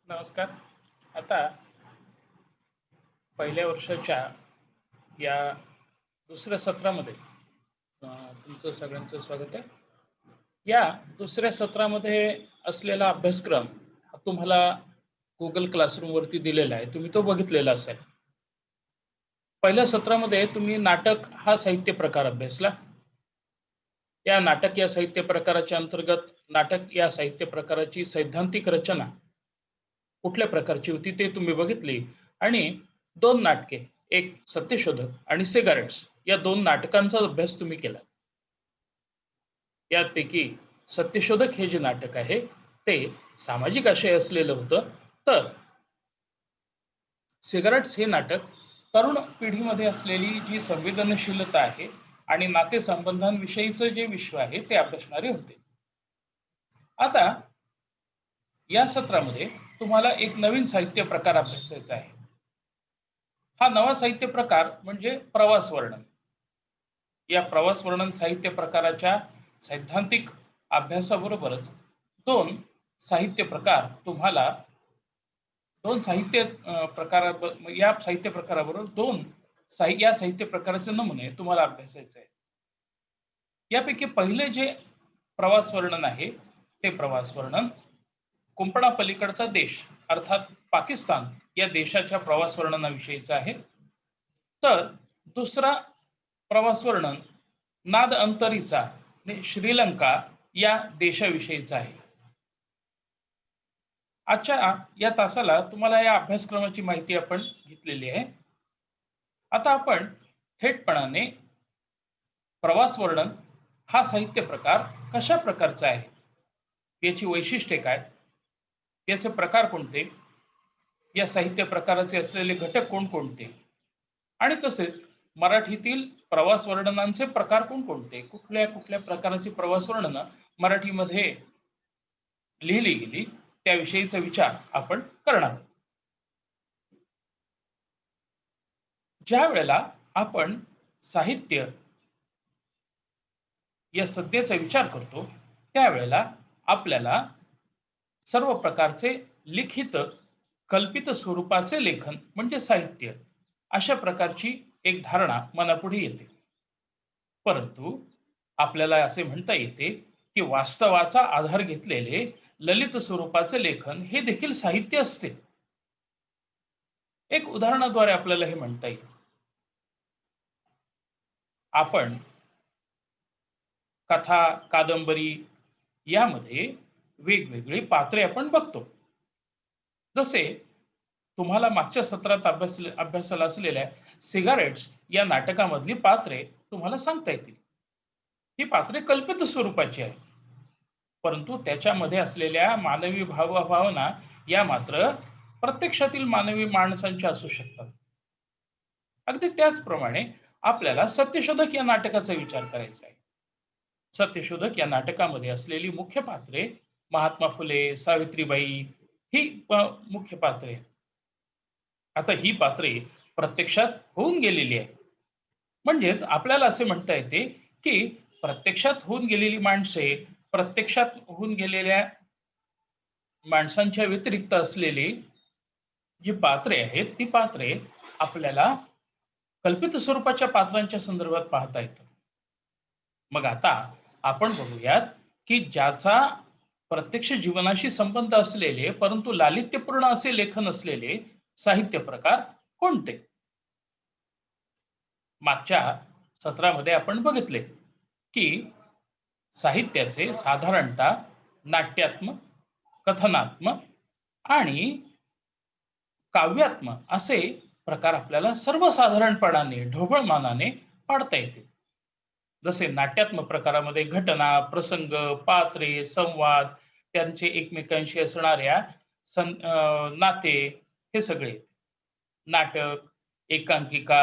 नमस्कार. आता पहिल्या वर्षाच्या या दुसऱ्या सत्रामध्ये तुमचं सगळ्यांचं स्वागत आहे. या दुसऱ्या सत्रामध्ये असलेला अभ्यासक्रम हा तुम्हाला Google क्लासरूमवरती दिलेला आहे. तुम्ही तो बघितलेला असेल. पहिल्या सत्रामध्ये तुम्ही नाटक हा साहित्य प्रकार अभ्यासला. या नाटक या साहित्य प्रकाराच्या अंतर्गत नाटक या साहित्य प्रकाराची सैद्धांतिक रचना कुठल्या प्रकारची होती ते तुम्ही बघितली आणि 2 नाटके, एक सत्यशोधक आणि सिगारेट्स या 2 नाटकांचा अभ्यास तुम्ही केला. यापैकी सत्यशोधक हे जे नाटक आहे, ते सामाजिक आशय असलेलं होतं. तर सिगारेट्स हे नाटक तरुण पिढीमध्ये असलेली जी संवेदनशीलता आहे आणि नातेसंबंधांविषयीचं जे विश्व आहे, ते अभ्यासणारे होते. आता या सत्रामध्ये तुम्हाला एक नवीन साहित्य प्रकार अभ्यासायचा आहे. हा नवा साहित्य प्रकार म्हणजे प्रवास वर्णन. या प्रवास वर्णन साहित्य प्रकाराच्या सैद्धांतिक अभ्यासाबरोबरच 2 साहित्य प्रकार तुम्हाला 2 साहित्य प्रकारा या साहित्य प्रकाराबरोबर 2 या साहित्य प्रकाराचे नमुने तुम्हाला अभ्यासायचे आहेत. यापैकी पहिले जे प्रवास वर्णन आहे, ते प्रवास वर्णन कुंपणापलीकडचा देश अर्थात पाकिस्तान या देशाच्या प्रवास वर्णनाविषयीचं आहे. तर दुसरा प्रवास वर्णन नाद अंतरीचा म्हणजे श्रीलंका या देशाविषयीचा आहे. आजच्या या तासाला तुम्हाला या अभ्यासक्रमाची माहिती आपण घेतलेली आहे. आता आपण थेटपणाने प्रवास वर्णन हा साहित्य प्रकार कशा प्रकारचा आहे? याची वैशिष्ट्ये काय? याचे प्रकार कोणते? या साहित्य प्रकाराचे असलेले घटक कोणकोणते? आणि तसेच मराठीतील प्रवास वर्णनांचे प्रकार कोणकोणते? कुठल्या-कुठल्या प्रकारची प्रवास वर्णनं मराठीमध्ये लिहिली गेली त्याविषयीचा विचार आपण करणार आहोत. ज्या वेळेला आपण साहित्य या सत्तेचा विचार करतो, त्यावेळेला आपल्याला सर्व प्रकारचे लिखित, कल्पित स्वरूपाचे लेखन म्हणजे साहित्य अशा प्रकारची एक धारणा मनापुढे येते. परंतु आपल्याला असे म्हणता येते, की वास्तवाचा आधार घेतलेले ललित स्वरूपाचे लेखन हे देखील साहित्य असते. एक उदाहरणाद्वारे आपल्याला हे म्हणता येईल. आपण कथा, कादंबरी यामध्ये वेगवेगळी पात्रे आपण बघतो. जसे तुम्हाला मागच्या सत्रात अभ्यासाला असलेल्या सिगारेट्स या नाटकामधली पात्रे तुम्हाला सांगता येतील. ही पात्रे कल्पित स्वरूपाची आहेत. परंतु त्याच्यामध्ये असलेल्या मानवी भावना या मात्र प्रत्यक्षातील मानवी माणसांच्या असू शकतात. अगदी त्याचप्रमाणे आपल्याला सत्यशोधक या नाटकाचा विचार करायचा आहे. सत्यशोधक या नाटकामध्ये असलेली मुख्य पात्रे महात्मा फुले, सावित्रीबाई ही मुख्य पात्रे आहेत. आता ही पात्रे प्रत्यक्षात होऊन गेलेली आहेत. म्हणजेच आपल्याला असे म्हणता येते, की प्रत्यक्षात होऊन गेलेली माणसे, प्रत्यक्षात होऊन गेलेल्या माणसांच्या व्यतिरिक्त असलेली जी पात्रे आहेत, ती पात्रे आपल्याला कल्पित स्वरूपाच्या पात्रांच्या संदर्भात पाहता येतं. मग आता आपण बघूयात, की ज्याचा प्रत्यक्ष जीवनाशी संबंध असलेले, परंतु लालित्यपूर्ण असे लेखन असलेले साहित्य प्रकार कोणते? मागच्या सत्रामध्ये आपण बघितले, की साहित्याचे साधारणतः नाट्यात्मक, कथनात्मक आणि काव्यात्मक असे प्रकार आपल्याला सर्वसाधारणपणाने, ढोबळमानाने पाडता येतील. जसे नाट्यात्मक प्रकारामध्ये घटना, प्रसंग, पात्रे, संवाद, त्यांचे एकमेकांशी असणाऱ्या नाते हे सगळे. नाटक, एकांकिका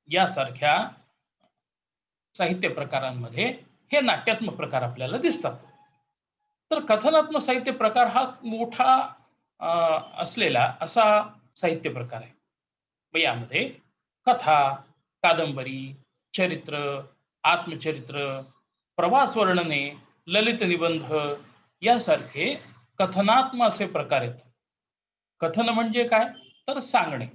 यासारख्या साहित्य प्रकारांमध्ये हे नाट्यात्मक प्रकार आपल्याला दिसतात. तर कथनात्मक साहित्य प्रकार हा मोठा असलेला असा साहित्य प्रकार आहे. मग यामध्ये कथा, कादंबरी, चरित्र, आत्मचरित्र, प्रवास वर्णने, ललित निबंध यासारखे कथनात्मक असे प्रकार आहेत. कथन म्हणजे काय? तर सांगणे.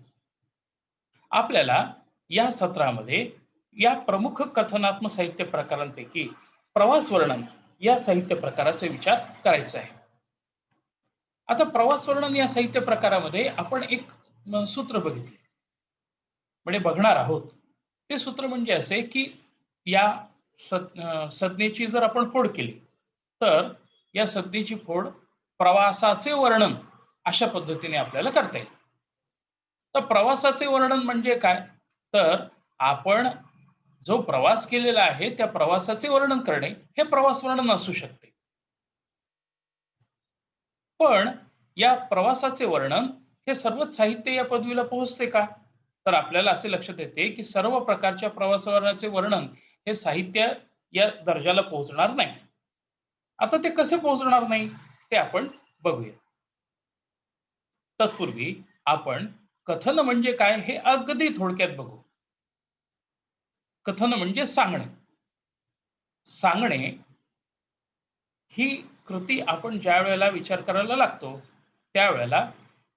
आपल्याला या सत्रामध्ये या प्रमुख कथनात्मक साहित्य प्रकारांपैकी प्रवास वर्णन या साहित्य प्रकाराचा विचार करायचा आहे. आता प्रवास वर्णन या साहित्य प्रकारामध्ये आपण एक सूत्र बघितले, म्हणजे बघणार आहोत. ते सूत्र म्हणजे असे, की या संज्ञेची जर आपण फोड केली, तर या संज्ञेची फोड प्रवासाचे वर्णन अशा पद्धतीने आपल्याला करता येईल. तर प्रवासाचे वर्णन म्हणजे काय? तर आपण जो प्रवास केलेला आहे, त्या प्रवासाचे वर्णन करणे हे प्रवास वर्णन असू शकते. पण या प्रवासाचे वर्णन हे सर्वच साहित्य या पदवीला पोहोचते का? तर आपल्याला असे लक्षात येते, की सर्व प्रकारच्या प्रवासाचे वर्णन हे साहित्य या दर्जाला पोहोचणार नाही. आता ते कसे पोहोचणार नाही? ते आपण बघूया. तत्पूर्वी आपण कथन म्हणजे काय हे अगदी थोडक्यात बघू. कथन म्हणजे सांगणे. सांगणे ही कृती आपण ज्या वेळेला विचार करायला लागतो, त्यावेळेला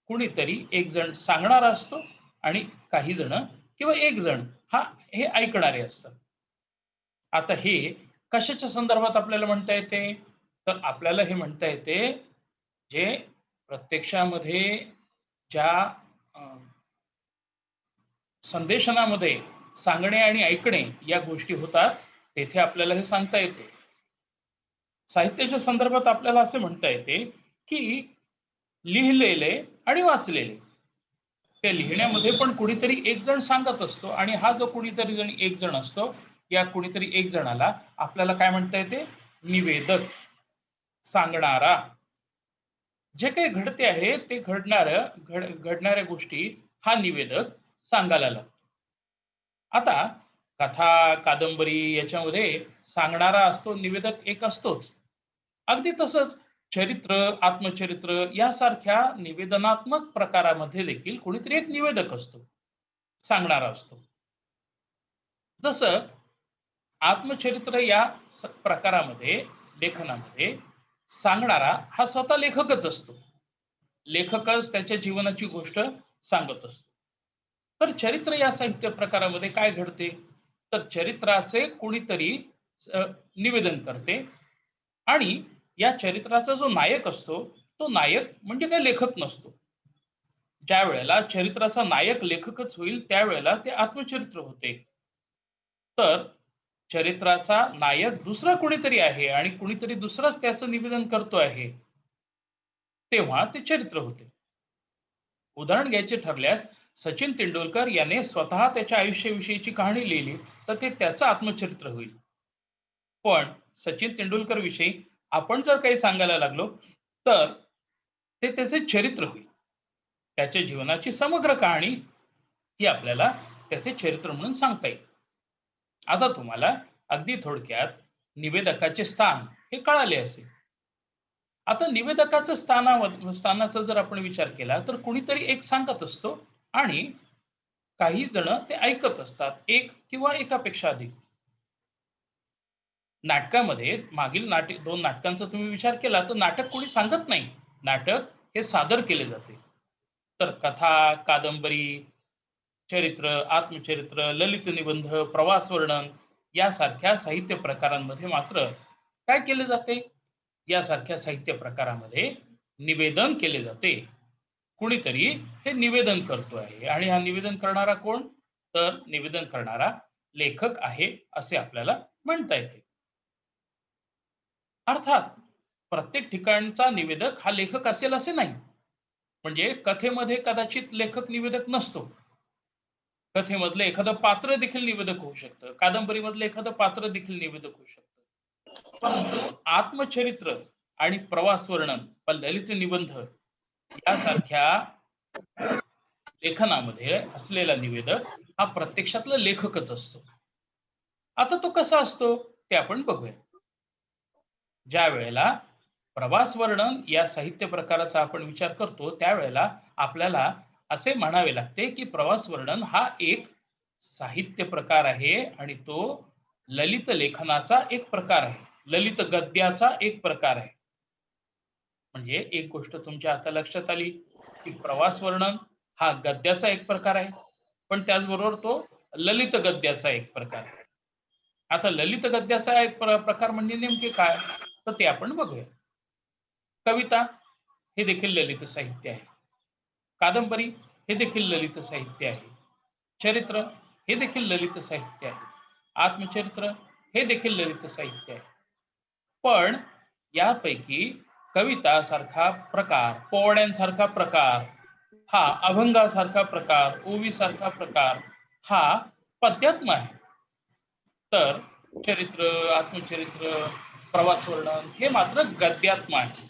कुणीतरी एक जण सांगणारा असतो आणि काही जण किंवा एक जण हे ऐकणारे असतात. आता हे कशाच्या संदर्भात आपल्याला म्हणता येते? तर आपल्याला हे म्हणता येते, जे प्रत्यक्षामध्ये ज्या अ, संदेशनामध्ये सांगणे आणि ऐकणे या गोष्टी होतात, तेथे आपल्याला हे सांगता येते. साहित्याच्या संदर्भात आपल्याला असे म्हणता येते, की लिहिलेले आणि वाचलेले. त्या लिहिण्यामध्ये पण कुणीतरी एक जण सांगत असतो आणि हा जो कुणीतरी जण एक जण असतो, या कुणीतरी एक जणाला आपल्याला काय म्हणता येते? निवेदक, सांगणारा. जे काही घडते आहे ते घडणाऱ्या गोष्टी हा निवेदक सांगायला लागतो. आता कथा, कादंबरी याच्यामध्ये सांगणारा असतो, निवेदक एक असतोच. अगदी तसंच चरित्र, आत्मचरित्र यासारख्या निवेदनात्मक प्रकारामध्ये देखील कोणीतरी एक निवेदक असतो, सांगणारा असतो. जसं आत्मचरित्र या प्रकारामध्ये, लेखनामध्ये सांगणारा हा स्वतः लेखकच असतो. लेखकच त्याच्या जीवनाची गोष्ट सांगत असतो. तर चरित्र या साहित्य प्रकारामध्ये काय घडते? तर चरित्राचे कोणीतरी अ, निवेदन करते आणि या चरित्राचा जो नायक असतो, तो नायक म्हणजे काही लेखक नसतो. ज्यावेळेला चरित्राचा नायक लेखकच होईल, त्यावेळेला ते आत्मचरित्र होते. तर चरित्राचा नायक दुसरा कोणीतरी आहे आणि कोणीतरी दुसराच त्याचं निवेदन करतो आहे, तेव्हा ते चरित्र होते. उदाहरण घ्यायचे ठरल्यास सचिन तेंडुलकर याने स्वतः त्याच्या आयुष्याविषयीची कहाणी लिहिली, तर ते त्याचं आत्मचरित्र होईल. पण सचिन तेंडुलकर विषयी आपण जर काही सांगायला लागलो, तर ते त्याचे चरित्र होईल. त्याच्या जीवनाची समग्र कहाणी ही आपल्याला त्याचे चरित्र म्हणून सांगता येईल. आता तुम्हाला अगदी थोडक्यात निवेदकाचे स्थान हे कळाले असेल. आता निवेदकाचं स्थानाचा जर आपण विचार केला, तर कुणीतरी एक सांगत असतो आणि काही जण ते ऐकत असतात, एक किंवा एकापेक्षा अधिक. नाटकामध्ये मागील 2 नाटकांचा तुम्ही विचार केला, तर नाटक कोणी सांगत नाही. नाटक हे सादर केले जाते. तर कथा, कादंबरी, चरित्र, आत्मचरित्र, ललित निबंध, प्रवास वर्णन यासारख्या साहित्य प्रकारांमध्ये मात्र काय केले जाते? यासारख्या साहित्य प्रकारामध्ये निवेदन केले जाते. कुणीतरी हे निवेदन करतो आहे आणि हा निवेदन करणारा कोण? तर निवेदन करणारा लेखक आहे, असे आपल्याला म्हणता येते. अर्थात प्रत्येक ठिकाणचा निवेदक हा लेखक असेल असे नाही. म्हणजे कथेमध्ये कदाचित लेखक निवेदक नसतो. कथेमधलं एखादं पात्र देखील निवेदक होऊ शकतं. कादंबरीमधलं एखादं पात्र देखील निवेदक होऊ शकतं. परंतु आत्मचरित्र आणि प्रवास वर्णन व ललित निबंध यासारख्या लेखनामध्ये असलेला निवेदक हा प्रत्यक्षातला लेखकच असतो. आता तो कसा असतो? ते आपण बघूया. ज्यावेळेला प्रवास वर्णन या साहित्य प्रकाराचा आपण विचार करतो, त्यावेळेला आपल्याला असे म्हणावे लागते, की प्रवास वर्णन हा एक साहित्य प्रकार आहे आणि तो ललित लेखनाचा एक प्रकार आहे. ललित गद्याचा एक प्रकार आहे. म्हणजे एक गोष्ट तुमच्या आता लक्षात आली, की की प्रवास वर्णन हा गद्याचा एक प्रकार आहे, पण त्याचबरोबर तो ललित गद्याचा एक प्रकार आहे. आता ललित गद्याचा एक प्रकार म्हणजे नेमके काय? तर ते आपण बघूया. कविता हे देखील ललित साहित्य आहे. कादंबरी हे देखील ललित साहित्य आहे. चरित्र हे देखील ललित साहित्य आहे. आत्मचरित्र हे देखील ललित साहित्य आहे. पण यापैकी कवितासारखा प्रकार, पोवाड्यांसारखा प्रकार, हा अभंगासारखा प्रकार, ओवीसारखा प्रकार हा पद्यात्म आहे. तर चरित्र, आत्मचरित्र, प्रवास वर्णन हे मात्र गद्यात्म आहे.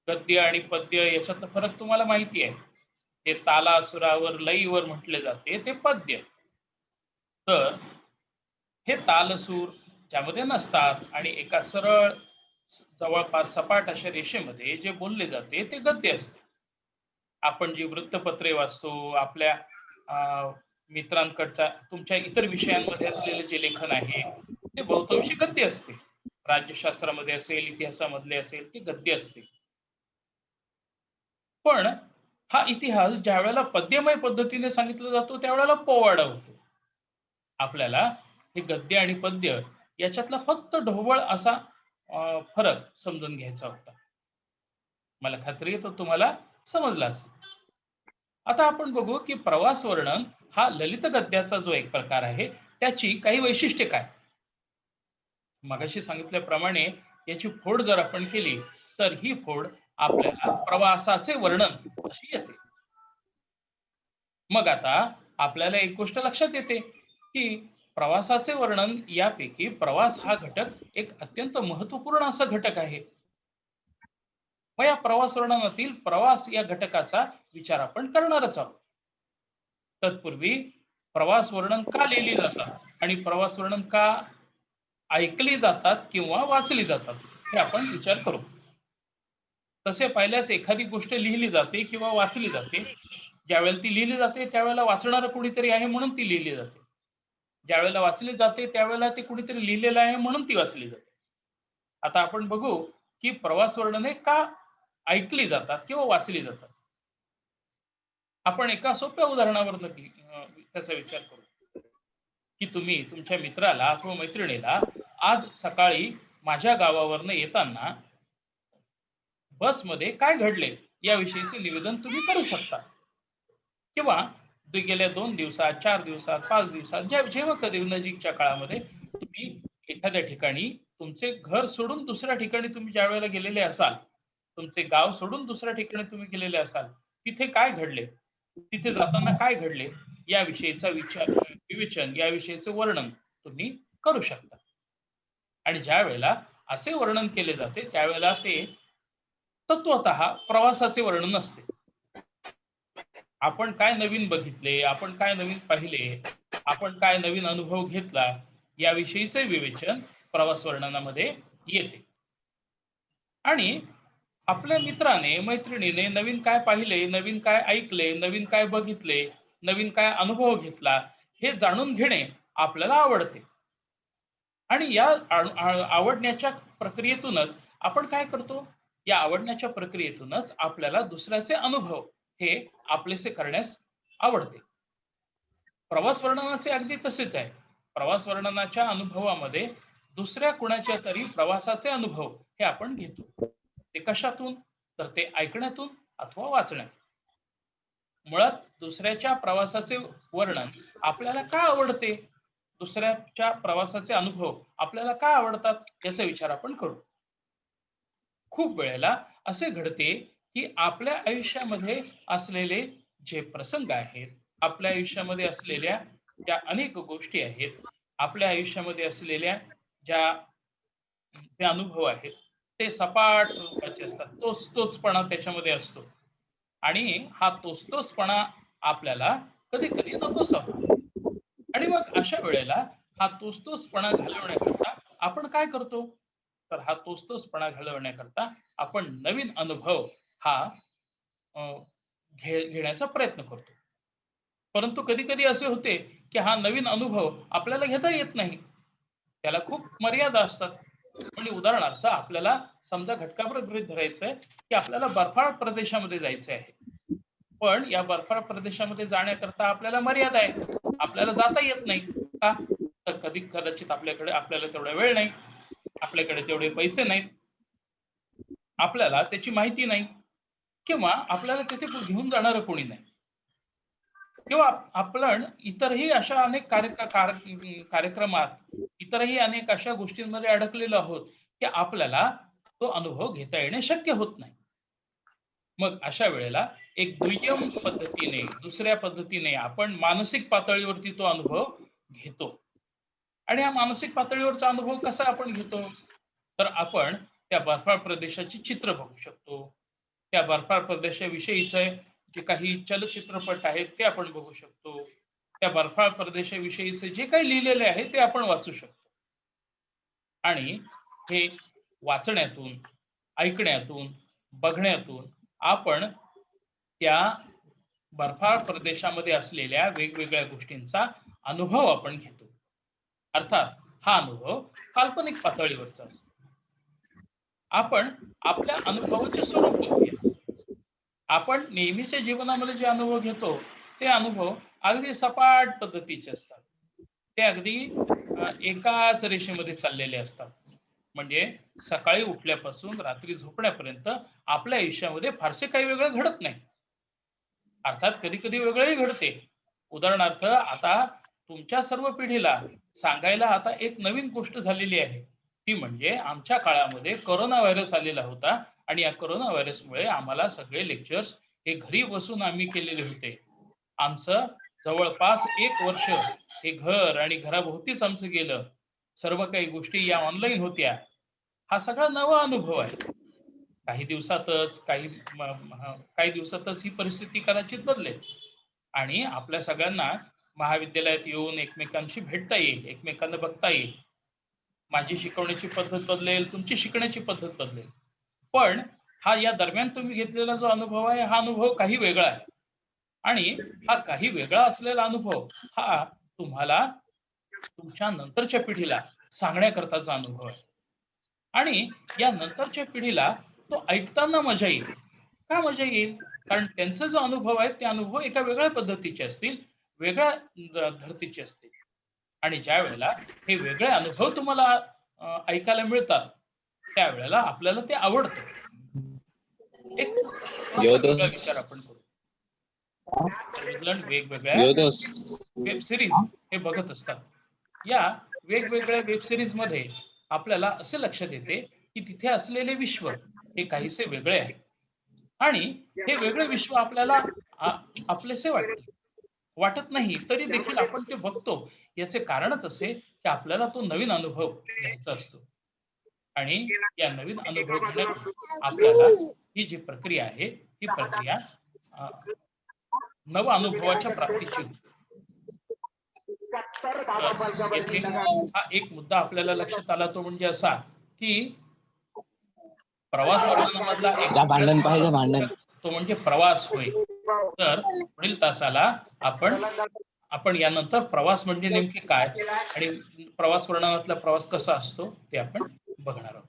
गद्य आणि पद्य याच्यातला फरक तुम्हाला माहिती आहे. ते ताला, सुरावर, लयीवर म्हटले जाते ते पद्य. तर हे ताल, सूर ज्यामध्ये नसतात आणि एका सरळ जवळपास सपाट अशा रेषेमध्ये जे बोलले जाते ते गद्य असते. आपण जी वृत्तपत्रे वाचतो, आपल्या मित्रांकडच्या तुमच्या इतर विषयांमध्ये असलेले जे लेखन आहे, ते बहुतांशी गद्य असते. राज्यशास्त्रामध्ये असेल, इतिहासामधले असेल, ते गद्य असते. पण हा इतिहास ज्यावेळेला पद्यमय पद्धतीने सांगितला जातो, त्यावेळेला पोवाडा होतो. आपल्याला हे गद्य आणि पद्य याच्यातला फक्त ढोबळ असा फरक समजून घ्यायचा होता. मला खात्री आहे तो तुम्हाला समजला असेल. आता आपण बघू की प्रवास वर्णन हा ललित गद्याचा जो एक प्रकार आहे, त्याची काही वैशिष्ट्ये काय? मगाशी सांगितल्याप्रमाणे याची फोड जर आपण केली, तर ही फोड आपल्याला प्रवासाचे वर्णन अशी येते. मग आता आपल्याला एक गोष्ट लक्षात येते, की प्रवासाचे वर्णन यापैकी प्रवास हा घटक एक अत्यंत महत्त्वपूर्ण असा घटक आहे. मग या प्रवास वर्णनातील प्रवास या घटकाचा विचार आपण करणारच आहोत. तत्पूर्वी प्रवास वर्णन का लिहिली जातात आणि प्रवास वर्णन का ऐकली जातात किंवा वाचली जातात, हे आपण विचार करू. तसे पाहिल्यास एखादी गोष्ट लिहिली जाते किंवा वाचली जाते. ज्यावेळेला ती लिहिली जाते, त्यावेळेला वाचणारं कुणीतरी आहे म्हणून ती लिहिली जाते. ज्यावेळेला वाचली जाते, त्यावेळेला ते कुणीतरी लिहिलेलं आहे म्हणून ती वाचली जाते. आता आपण बघू, की प्रवास वर्णने का ऐकली जातात किंवा वाचली जातात. आपण एका सोप्या उदाहरणावरून त्याचा विचार करू, की तुम्ही तुमच्या मित्राला अथवा मैत्रिणीला आज सकाळी माझ्या गावावरनं येताना बसमध्ये काय घडले याविषयीचे निवेदन तुम्ही करू शकता. किंवा गेल्या 2 दिवसात, 4 दिवसात, 5 दिवसात जेव्हा कधी नजीकच्या काळामध्ये तुम्ही एखाद्या ठिकाणी तुमचे घर सोडून दुसऱ्या ठिकाणी तुम्ही ज्यावेळेला गेलेले असाल, तुमचे गाव सोडून दुसऱ्या ठिकाणी तुम्ही गेलेले असाल, तिथे काय घडले? तिथे जाताना काय घडले? याविषयीचा विवेचन, याविषयीचे वर्णन तुम्ही करू शकता. आणि ज्यावेळेला असे वर्णन केले जाते, त्यावेळेला ते तत्वतः प्रवासाचे वर्णन असते. आपण काय नवीन बघितले, आपण काय नवीन पाहिले, आपण काय नवीन अनुभव घेतला, याविषयीचे विवेचन प्रवास वर्णनामध्ये येते. आणि आपल्या मित्राने, मैत्रिणीने नवीन काय पाहिले, नवीन काय ऐकले, नवीन काय बघितले, नवीन काय अनुभव घेतला, हे जाणून घेणे आपल्याला आवडते. आणि या आवडण्याच्या प्रक्रियेतूनच आपण काय करतो? या आवडण्याच्या प्रक्रियेतूनच आपल्याला दुसऱ्याचे अनुभव हे आपलेसे करण्यास आवडते. प्रवास वर्णनाचे अगदी तसेच आहे. प्रवास वर्णनाच्या अनुभवामध्ये दुसऱ्या कुणाच्या तरी प्रवासाचे अनुभव हे आपण घेतो. ते कशातून? तर ते ऐकण्यातून अथवा वाचण्यातून. मुळात दुसऱ्याच्या प्रवासाचे वर्णन आपल्याला का आवडते? दुसऱ्याच्या प्रवासाचे अनुभव आपल्याला का आवडतात? याचा विचार आपण करू. खूप वेळेला असे घडते, की आपल्या आयुष्यामध्ये असलेले जे प्रसंग आहेत, आपल्या आयुष्यामध्ये असलेल्या ज्या अनेक गोष्टी आहेत, आपल्या आयुष्यामध्ये असलेल्या ज्या ते अनुभव आहेत, ते सपाट स्वरूपाचे असतात. तोच-तोचपणा त्याच्यामध्ये असतो. आणि हा तोच-तोचपणा आपल्याला कधी-कधी नकोसा होतो. आणि मग अशा वेळेला हा तोच-तोचपणा घालवण्याकरता आपण काय करतो? तर हा तोच-तोचपणा घालवण्याकरता आपण नवीन अनुभव हा अ, घेण्याचा प्रयत्न करतो. परंतु कधी-कधी असे होते, की हा नवीन अनुभव आपल्याला घेता येत नाही. त्याला खूप मर्यादा असतात. म्हणजे उदाहरणार्थ आपल्याला समजा घटकाभर गृहीत धरायचं आहे, की आपल्याला बर्फाळ प्रदेशामध्ये जायचं आहे. पण या बर्फाळ प्रदेशामध्ये जाण्याकरता आपल्याला मर्यादा आहे. आपल्याला जाता येत नाही. का? तर कदाचित आपल्याला तेवढा वेळ नाही, आपल्याकडे तेवढे पैसे नाहीत, आपल्याला त्याची माहिती नाही, किंवा आपल्याला तिथे घेऊन जाणारं कोणी नाही, किंवा आपण इतरही अशा अनेक कार्यक्रमात, इतरही अनेक अशा गोष्टींमध्ये अडकलेलो आहोत की आपल्याला तो अनुभव घेता येणे शक्य होत नाही. मग अशा वेळेला एक दुय्यम पद्धतीने, दुसऱ्या पद्धतीने आपण मानसिक पातळीवरती तो अनुभव घेतो. आणि हा मानसिक पातळीवरचा अनुभव कसा आपण घेतो? तर आपण त्या बर्फाळ प्रदेशाची चित्र बघू शकतो. त्या बर्फाळ प्रदेशाविषयीचे जे काही चलचित्रपट आहेत ते आपण बघू शकतो. त्या बर्फाळ प्रदेशाविषयीचे जे काही लिहिलेले आहे ते आपण वाचू शकतो. आणि हे वाचण्यातून, ऐकण्यातून, बघण्यातून आपण त्या बर्फाळ प्रदेशामध्ये असलेल्या वेगवेगळ्या गोष्टींचा अनुभव आपण घेतो. अर्थात हा अनुभव काल्पनिक पातळीवरचा असतो. आपण आपल्या अनुभवाचे स्वरूप बघूया. आपण नेहमीच्या जीवनामध्ये जे अनुभव घेतो ते अनुभव अगदी सपाट पद्धतीचे असतात. ते अगदी एकाच रेषेमध्ये चाललेले असतात. म्हणजे सकाळी उठल्यापासून रात्री झोपण्यापर्यंत आपल्या आयुष्यामध्ये फारसे काही वेगळं घडत नाही. अर्थात कधी-कधी वेगळंही घडते. उदाहरणार्थ आता तुमच्या सर्व पिढीला सांगायला आता एक नवीन गोष्ट झालेली आहे. ती म्हणजे आमच्या काळामध्ये कोरोना व्हायरस आलेला होता आणि या कोरोना व्हायरसमुळे आम्हाला सगळे लेक्चर्स हे घरी बसून आम्ही केलेले होते. आमचं जवळपास 1 वर्ष हे घर आणि घराभोवतीच आमचं गेलं. सर्व काही गोष्टी या ऑनलाईन होत्या. हा सगळा नवा अनुभव आहे. काही दिवसातच काही दिवसातच ही परिस्थिती कदाचित बदलेल आणि आपल्या सगळ्यांना महाविद्यालयात येऊन एकमेकांशी भेटता येईल, एकमेकांना बघता येईल. माझी शिकवण्याची पद्धत बदलेल, तुमची शिकण्याची पद्धत बदलेल. पण हा या दरम्यान तुम्ही घेतलेला जो अनुभव आहे, हा अनुभव काही वेगळा आहे. आणि हा काही वेगळा असलेला अनुभव हा तुम्हाला तुमच्या नंतरच्या पिढीला सांगण्याकरताचा अनुभव आहे. आणि या नंतरच्या पिढीला तो ऐकताना मजा येईल. का मजा येईल? कारण त्यांचा जो अनुभव आहे, ते अनुभव एका वेगळ्या पद्धतीचे असतील, वेगळ्या धर्तीचे असतील. आणि ज्यावेळेला हे वेगळे अनुभव तुम्हाला ऐकायला मिळतात, त्यावेळेला आपल्याला ते आवडतं. एक छोटासा वेगळा विचार आपण करू. सर्वजण वेगवेगळ्या वेब सिरीज हे बघत असतात. या वेगवेगळ्या वेब सिरीज मध्ये आपल्याला असे लक्षात येते की तिथे असलेले विश्व हे काहीसे वेगळे आहे. आणि हे वेगळे विश्व आपल्याला आपलेसे वाटत नाही, तरी देखील आपण ते बघतो. याचे कारणच असे की आपल्याला तो नवीन अनुभव घ्यायचा असतो. आणि या नवीन अनुभव घेण्यातून आपल्याला ही जी प्रक्रिया आहे, ही प्रक्रिया नव अनुभवाच्या प्राप्तीची होते. तर येथे हा एक मुद्दा आपल्याला लक्षात आला, तो म्हणजे असा की प्रवास वर्णनामधला एक तो म्हणजे प्रवास होय. तर पुढील तासाला आपण यानंतर प्रवास म्हणजे नेमके काय आणि प्रवास वर्णनातला प्रवास कसा असतो ते आपण बघणार आहोत.